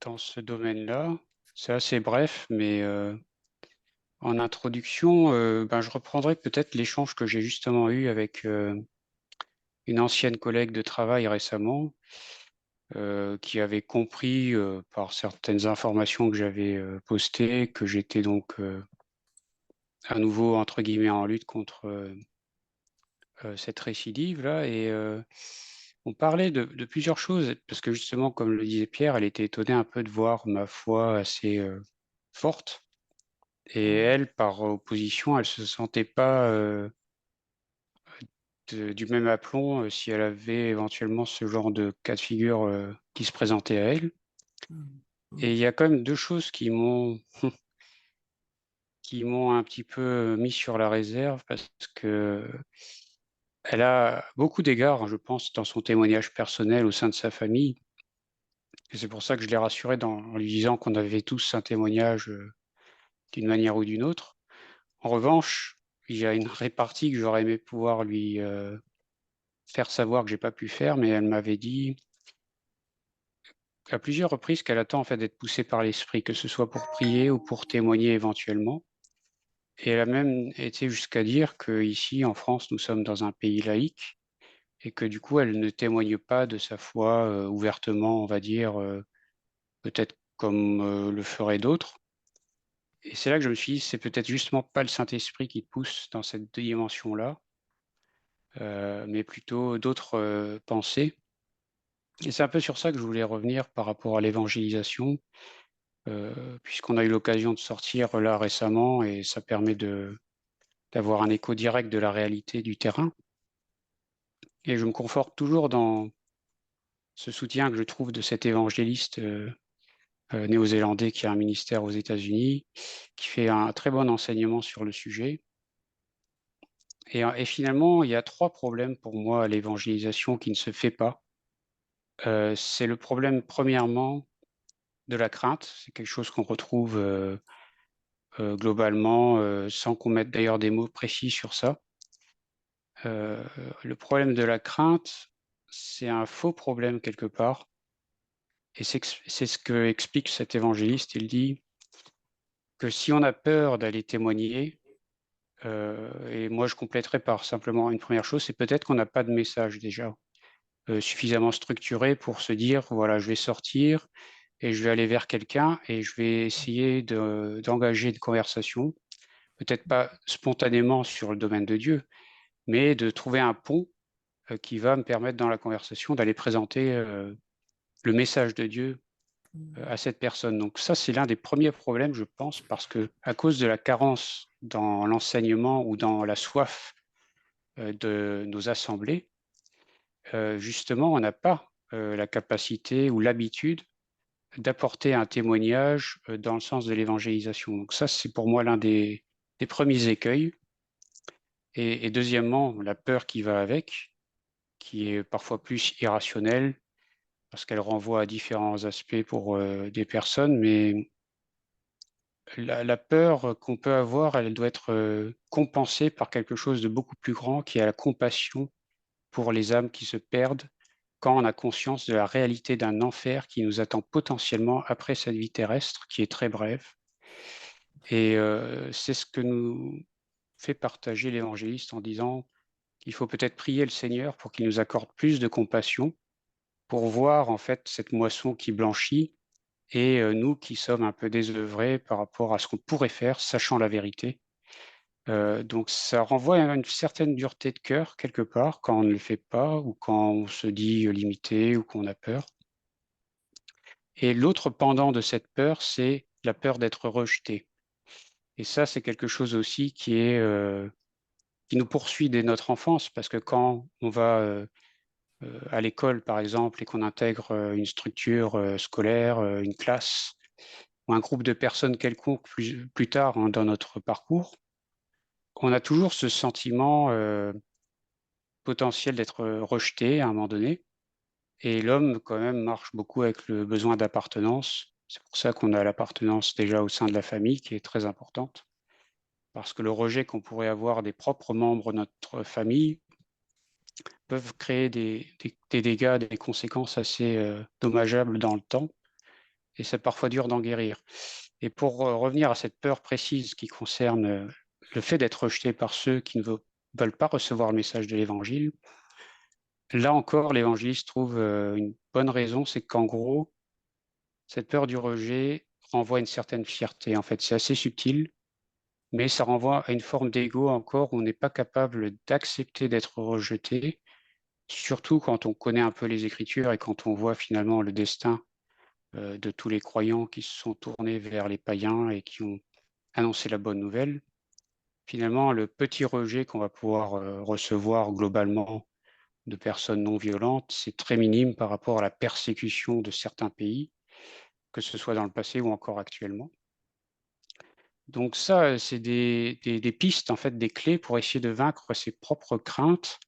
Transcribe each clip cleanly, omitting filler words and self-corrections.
dans ce domaine-là. C'est assez bref, mais en introduction, je reprendrai peut-être l'échange que j'ai justement eu avec une ancienne collègue de travail récemment, qui avait compris par certaines informations que j'avais postées que j'étais donc à nouveau entre guillemets en lutte contre cette récidive-là. Et on parlait de plusieurs choses, parce que justement, comme le disait Pierre, elle était étonnée un peu de voir ma foi assez forte. Et Mmh. elle, par opposition, elle se sentait pas du même aplomb si elle avait éventuellement ce genre de cas de figure qui se présentait à elle. Mmh. Et il y a quand même deux choses qui m'ont un petit peu mis sur la réserve, parce que elle a beaucoup d'égards, hein, je pense, dans son témoignage personnel au sein de sa famille. Et c'est pour ça que je l'ai rassurée en lui disant qu'on avait tous un témoignage d'une manière ou d'une autre. En revanche, il y a une répartie que j'aurais aimé pouvoir lui faire savoir que j'ai pas pu faire, mais elle m'avait dit à plusieurs reprises qu'elle attend en fait d'être poussée par l'esprit, que ce soit pour prier ou pour témoigner éventuellement. Et elle a même été jusqu'à dire qu'ici, en France, nous sommes dans un pays laïque et que du coup, elle ne témoigne pas de sa foi ouvertement, on va dire, peut-être comme le feraient d'autres. Et c'est là que je me suis dit: «C'est peut-être justement pas le Saint-Esprit qui te pousse dans cette dimension-là, mais plutôt d'autres pensées». Et c'est un peu sur ça que je voulais revenir par rapport à l'évangélisation. Puisqu'on a eu l'occasion de sortir là récemment, et ça permet d'avoir un écho direct de la réalité du terrain. Et je me conforte toujours dans ce soutien que je trouve de cet évangéliste néo-zélandais qui a un ministère aux États-Unis, qui fait un très bon enseignement sur le sujet. Et finalement, il y a trois problèmes pour moi à l'évangélisation qui ne se fait pas. C'est le problème, premièrement, de la crainte. C'est quelque chose qu'on retrouve globalement, sans qu'on mette d'ailleurs des mots précis sur ça. Heu, le problème de la crainte, c'est un faux problème quelque part, et c'est ce que explique cet évangéliste. Il dit que si on a peur d'aller témoigner, et moi je compléterai par simplement une première chose, c'est peut-être qu'on n'a pas de message déjà, suffisamment structuré pour se dire: «Voilà, je vais sortir et je vais aller vers quelqu'un et je vais essayer d'engager une conversation». Peut-être pas spontanément sur le domaine de Dieu, mais de trouver un pont qui va me permettre dans la conversation d'aller présenter, le message de Dieu, Mmh. à cette personne. Donc ça, c'est l'un des premiers problèmes, je pense, parce que à cause de la carence dans l'enseignement ou dans la soif, de nos assemblées, justement, on n'a pas, la capacité ou l'habitude d'apporter un témoignage, dans le sens de l'évangélisation. Donc ça, c'est pour moi l'un des premiers écueils. Et deuxièmement, la peur qui va avec, qui est parfois plus irrationnelle, parce qu'elle renvoie à différents aspects pour, des personnes, mais la peur qu'on peut avoir, elle doit être, compensée par quelque chose de beaucoup plus grand, qui est la compassion pour les âmes qui se perdent, quand on a conscience de la réalité d'un enfer qui nous attend potentiellement après cette vie terrestre, qui est très brève. Et c'est ce que nous fait partager l'évangéliste en disant qu'il faut peut-être prier le Seigneur pour qu'il nous accorde plus de compassion, pour voir en fait cette moisson qui blanchit. Et nous qui sommes un peu désœuvrés par rapport à ce qu'on pourrait faire, sachant la vérité. Donc ça renvoie à une certaine dureté de cœur quelque part, quand on ne le fait pas ou quand on se dit, limité ou qu'on a peur. Et l'autre pendant de cette peur, c'est la peur d'être rejeté. Et ça, c'est quelque chose aussi qui nous poursuit dès notre enfance, parce que quand on va, à l'école par exemple, et qu'on intègre, une structure, scolaire, une classe ou un groupe de personnes quelconque plus tard, hein, dans notre parcours, on a toujours ce sentiment, potentiel d'être, rejeté à un moment donné. Et l'homme quand même marche beaucoup avec le besoin d'appartenance. C'est pour ça qu'on a l'appartenance déjà au sein de la famille qui est très importante. Parce que le rejet qu'on pourrait avoir des propres membres de notre famille peuvent créer des dégâts, des conséquences assez, dommageables dans le temps. et c'est parfois dur d'en guérir. Et pour revenir à cette peur précise qui concerne le fait d'être rejeté par ceux qui ne veulent pas recevoir le message de l'Évangile, là encore, l'évangéliste trouve une bonne raison, c'est qu'en gros, cette peur du rejet renvoie à une certaine fierté. En fait, c'est assez subtil, mais ça renvoie à une forme d'ego encore où on n'est pas capable d'accepter d'être rejeté, surtout quand on connaît un peu les Écritures et quand on voit finalement le destin de tous les croyants qui se sont tournés vers les païens et qui ont annoncé la bonne nouvelle. Finalement, le petit rejet qu'on va pouvoir recevoir globalement de personnes non violentes, c'est très minime par rapport à la persécution de certains pays, que ce soit dans le passé ou encore actuellement. Donc ça, c'est des pistes, en fait, des clés pour essayer de vaincre ses propres craintes,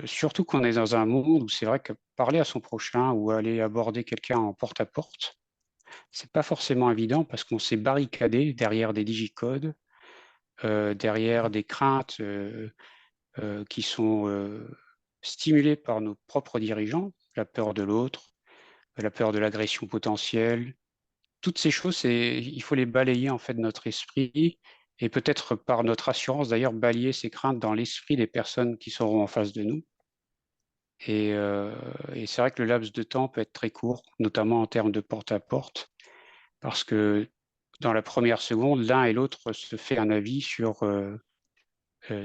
surtout qu'on est dans un monde où c'est vrai que parler à son prochain ou aller aborder quelqu'un en porte-à-porte, c'est pas forcément évident parce qu'on s'est barricadé derrière des digicodes, derrière des craintes qui sont stimulées par nos propres dirigeants, la peur de l'autre, la peur de l'agression potentielle. Toutes ces choses, il faut les balayer en fait de notre esprit et peut-être par notre assurance d'ailleurs balayer ces craintes dans l'esprit des personnes qui seront en face de nous. Et c'est vrai que le laps de temps peut être très court, notamment en termes de porte-à-porte, parce que dans la première seconde, l'un et l'autre se fait un avis sur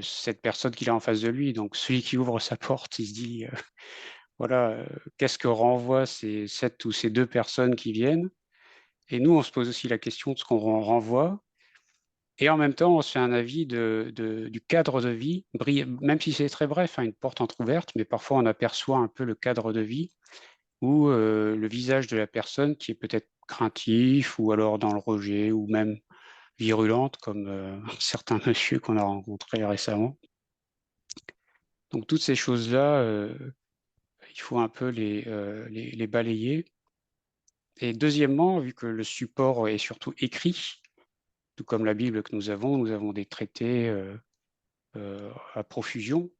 cette personne qu'il a en face de lui. Donc celui qui ouvre sa porte, il se dit, voilà, qu'est-ce que renvoient cette ou ces deux personnes qui viennent? Et nous, on se pose aussi la question de ce qu'on renvoie. Et en même temps, on se fait un avis du cadre de vie, même si c'est très bref, hein, une porte entrouverte, mais parfois on aperçoit un peu le cadre de vie ou le visage de la personne qui est peut-être craintif ou alors dans le rejet ou même virulente, comme un certain monsieur qu'on a rencontré récemment. Donc toutes ces choses-là, il faut un peu les balayer. Et deuxièmement, vu que le support est surtout écrit, tout comme la Bible que nous avons des traités à profusion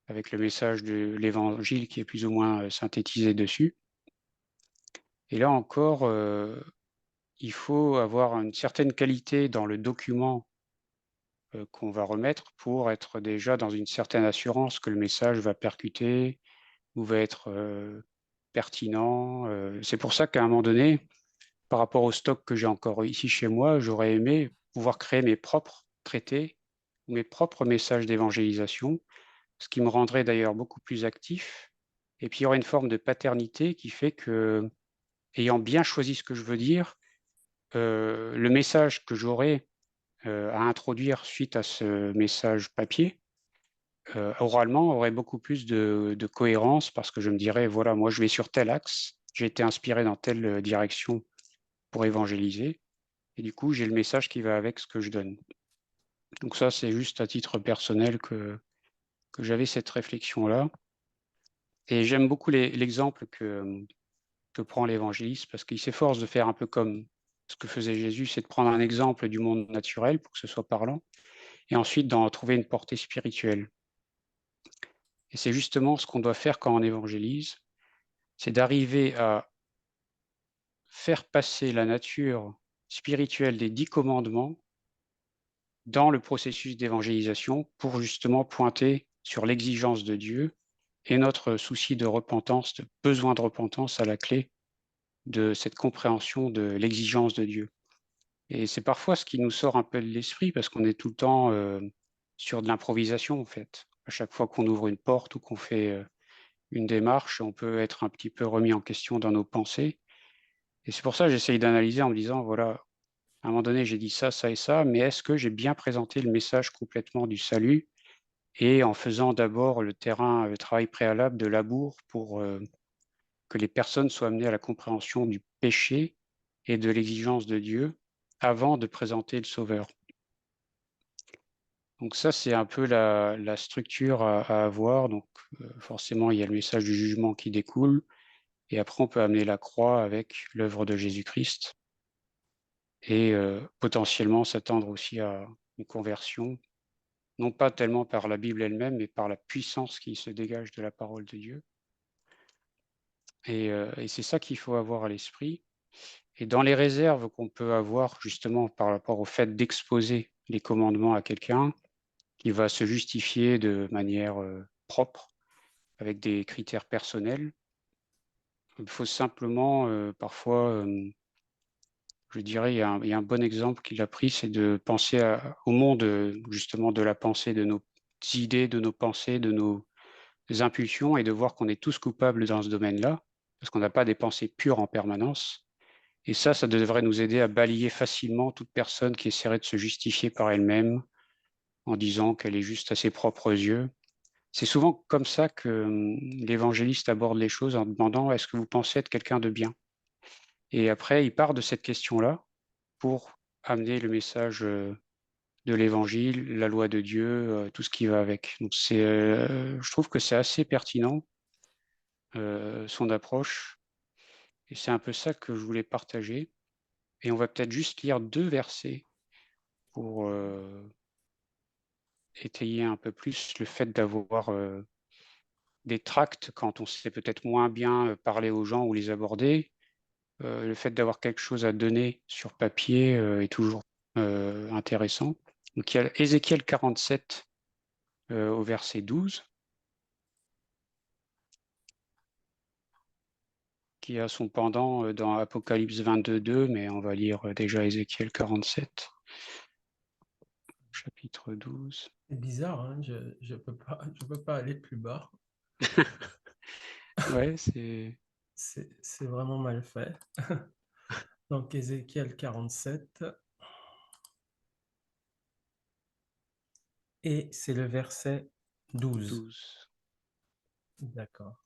avec le message de l'Évangile qui est plus ou moins synthétisé dessus. Et là encore, il faut avoir une certaine qualité dans le document qu'on va remettre pour être déjà dans une certaine assurance que le message va percuter ou va être pertinent. C'est pour ça qu'à un moment donné, par rapport au stock que j'ai encore ici chez moi, j'aurais aimé pouvoir créer mes propres traités, mes propres messages d'évangélisation, ce qui me rendrait d'ailleurs beaucoup plus actif. Et puis il y aurait une forme de paternité qui fait que, ayant bien choisi ce que je veux dire, le message que j'aurai à introduire suite à ce message papier, oralement, aurait beaucoup plus de cohérence parce que je me dirais, voilà, moi je vais sur tel axe, j'ai été inspiré dans telle direction pour évangéliser, et du coup j'ai le message qui va avec ce que je donne. Donc ça, c'est juste à titre personnel que j'avais cette réflexion-là. Et j'aime beaucoup l'exemple que prend l'évangéliste parce qu'il s'efforce de faire un peu comme ce que faisait Jésus, c'est de prendre un exemple du monde naturel pour que ce soit parlant, et ensuite d'en trouver une portée spirituelle. Et c'est justement ce qu'on doit faire quand on évangélise, c'est d'arriver à faire passer la nature spirituelle des 10 commandements dans le processus d'évangélisation pour justement pointer sur l'exigence de Dieu et notre souci de repentance, de besoin de repentance à la clé de cette compréhension de l'exigence de Dieu. Et c'est parfois ce qui nous sort un peu de l'esprit parce qu'on est tout le temps sur de l'improvisation en fait. À chaque fois qu'on ouvre une porte ou qu'on fait une démarche, on peut être un petit peu remis en question dans nos pensées. Et c'est pour ça que j'essaye d'analyser en me disant, voilà, à un moment donné, j'ai dit ça, ça et ça, mais est-ce que j'ai bien présenté le message complètement du salut et en faisant d'abord le terrain, le travail préalable de labour pour que les personnes soient amenées à la compréhension du péché et de l'exigence de Dieu avant de présenter le Sauveur. Donc ça, c'est un peu la structure à avoir. Donc forcément, il y a le message du jugement qui découle, et après, on peut amener la croix avec l'œuvre de Jésus-Christ et potentiellement s'attendre aussi à une conversion, non pas tellement par la Bible elle-même, mais par la puissance qui se dégage de la parole de Dieu. Et c'est ça qu'il faut avoir à l'esprit. Et dans les réserves qu'on peut avoir justement par rapport au fait d'exposer les commandements à quelqu'un qui va se justifier de manière propre, avec des critères personnels, il faut simplement parfois, je dirais, il y a un bon exemple qu'il a pris, c'est de penser au monde justement de la pensée, de nos idées, de nos pensées, de nos impulsions et de voir qu'on est tous coupables dans ce domaine-là, parce qu'on n'a pas des pensées pures en permanence. Et ça devrait nous aider à balayer facilement toute personne qui essaierait de se justifier par elle-même en disant qu'elle est juste à ses propres yeux. C'est souvent comme ça que l'évangéliste aborde les choses en demandant: «Est-ce que vous pensez être quelqu'un de bien?» Et après, il part de cette question-là pour amener le message, de l'évangile, la loi de Dieu, tout ce qui va avec. Donc je trouve que c'est assez pertinent, son approche et c'est un peu ça que je voulais partager et on va peut-être juste lire 2 versets pour, étayer un peu plus le fait d'avoir, des tracts quand on sait peut-être moins bien, parler aux gens ou les aborder. Le fait d'avoir quelque chose à donner sur papier, est toujours, intéressant. Donc il y a Ézéchiel 47, au verset 12, qui a son pendant, dans Apocalypse 22:2, mais on va lire, déjà Ézéchiel 47, chapitre 12. C'est bizarre, hein, je peux pas aller plus bas. Ouais, c'est C'est vraiment mal fait. Donc Ézéchiel 47, et c'est le verset 12. 12. D'accord.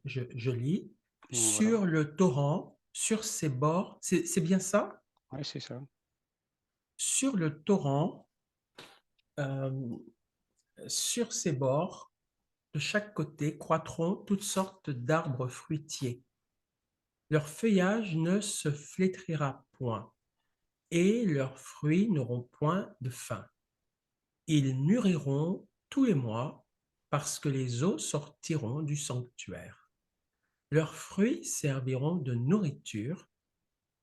Je lis. Bon, voilà. Sur le torrent, sur ses bords, c'est bien ça? Ouais, c'est ça. Sur le torrent, euh, sur ses bords, de chaque côté, croîtront toutes sortes d'arbres fruitiers. Leur feuillage ne se flétrira point, et leurs fruits n'auront point de fin. Ils mûriront tous les mois, parce que les eaux sortiront du sanctuaire. Leurs fruits serviront de nourriture,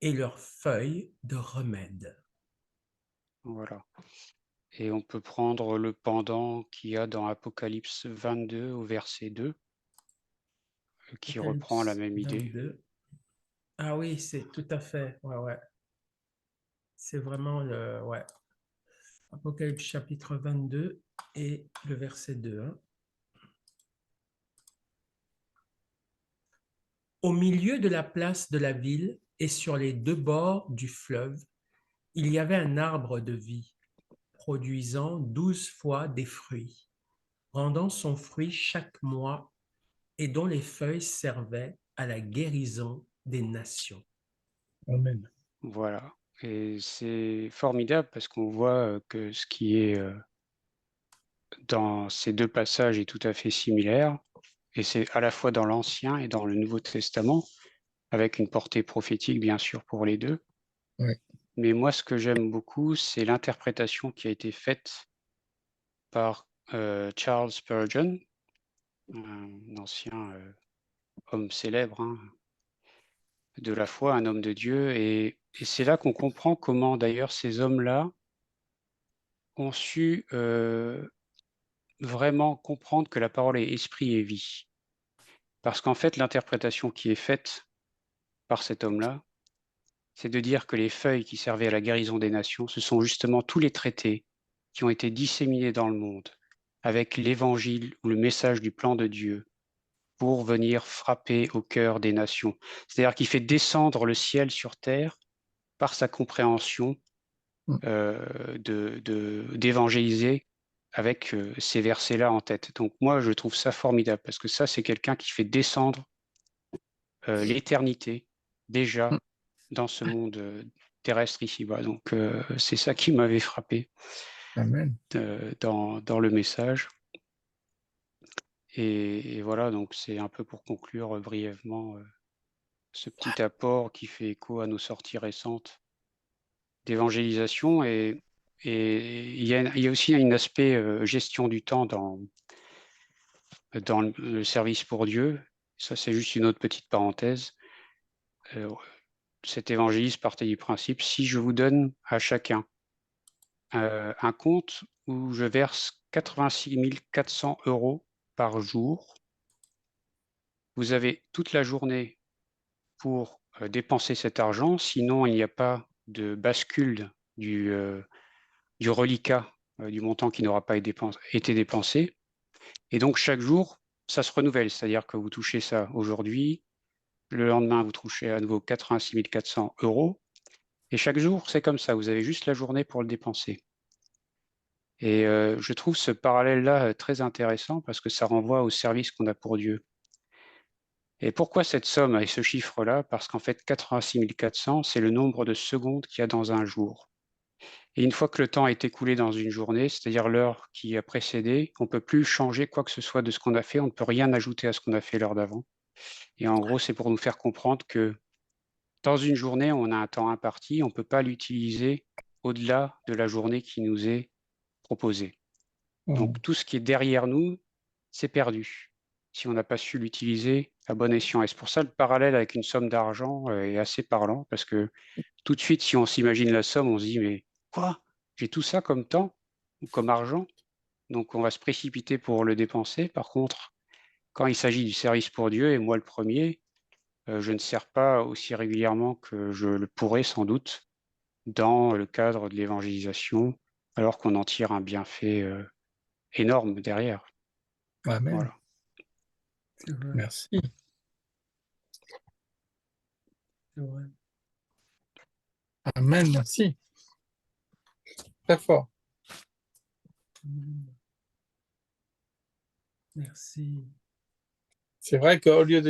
et leurs feuilles de remède. Voilà et on peut prendre le pendant qu'il y a dans Apocalypse 22 au verset 2, qui reprend la Apocalypse même idée. 22. Ah oui, c'est tout à fait. Ouais, ouais. C'est vraiment le. Ouais. Apocalypse chapitre 22 et le verset 2, hein. Au milieu de la place de la ville et sur les deux bords du fleuve, il y avait un arbre de vie, produisant 12 fois des fruits, rendant son fruit chaque mois et dont les feuilles servaient à la guérison des nations. Amen. Voilà et c'est formidable parce qu'on voit, que ce qui est, dans ces 2 passages est tout à fait similaire et c'est à la fois dans l'Ancien et dans le Nouveau Testament, avec une portée prophétique bien sûr pour les 2. Ouais. Mais moi ce que j'aime beaucoup, c'est l'interprétation qui a été faite par, Charles Spurgeon, un ancien, homme célèbre, hein, de la foi, un homme de Dieu et c'est là qu'on comprend comment d'ailleurs ces hommes-là ont su, vraiment comprendre que la parole est esprit et vie. Parce qu'en fait, l'interprétation qui est faite par cet homme-là, c'est de dire que les feuilles qui servaient à la guérison des nations, ce sont justement tous les traités qui ont été disséminés dans le monde avec l'évangile ou le message du plan de Dieu pour venir frapper au cœur des nations. C'est-à-dire qu'il fait descendre le ciel sur terre par sa compréhension Mm. d'évangéliser avec ces versets-là en tête. Donc moi, je trouve ça formidable parce que ça, c'est quelqu'un qui fait descendre l'éternité déjà Mm. dans ce monde terrestre ici-bas. Donc c'est ça qui m'avait frappé Amen. dans le message. Et voilà, donc c'est un peu pour conclure brièvement ce petit apport qui fait écho à nos sorties récentes d'évangélisation. Et il y a aussi un aspect gestion du temps dans le service pour Dieu. Ça, c'est juste une autre petite parenthèse. Cet évangéliste partait du principe, si je vous donne à chacun un compte où je verse 86 400 € par jour, vous avez toute la journée pour dépenser cet argent, sinon il n'y a pas de bascule du reliquat du montant qui n'aura pas été dépensé. Et donc chaque jour, ça se renouvelle, c'est-à-dire que vous touchez ça aujourd'hui, le lendemain, vous touchez à nouveau 86 400 €, et chaque jour, c'est comme ça, vous avez juste la journée pour le dépenser. Et je trouve ce parallèle-là très intéressant parce que ça renvoie au service qu'on a pour Dieu. Et pourquoi cette somme et ce chiffre-là? Parce qu'en fait, 86 400, c'est le nombre de secondes qu'il y a dans un jour. Et une fois que le temps est écoulé dans une journée, c'est-à-dire l'heure qui a précédé, on ne peut plus changer quoi que ce soit de ce qu'on a fait, on ne peut rien ajouter à ce qu'on a fait l'heure d'avant. Et en gros, c'est pour nous faire comprendre que dans une journée, on a un temps imparti, on ne peut pas l'utiliser au-delà de la journée qui nous est proposée. Donc tout ce qui est derrière nous, c'est perdu si on n'a pas su l'utiliser à bon escient. Et c'est pour ça le parallèle avec une somme d'argent est assez parlant, parce que tout de suite, si on s'imagine la somme, on se dit, mais quoi? J'ai tout ça comme temps ou comme argent? Donc on va se précipiter pour le dépenser. Par contre, quand il s'agit du service pour Dieu, et moi le premier, je ne sers pas aussi régulièrement que je le pourrais sans doute dans le cadre de l'évangélisation, alors qu'on en tire un bienfait énorme derrière. Amen. Voilà. C'est vrai, Merci. c'est vrai. Amen, merci. Très fort. Merci. C'est vrai qu'au lieu de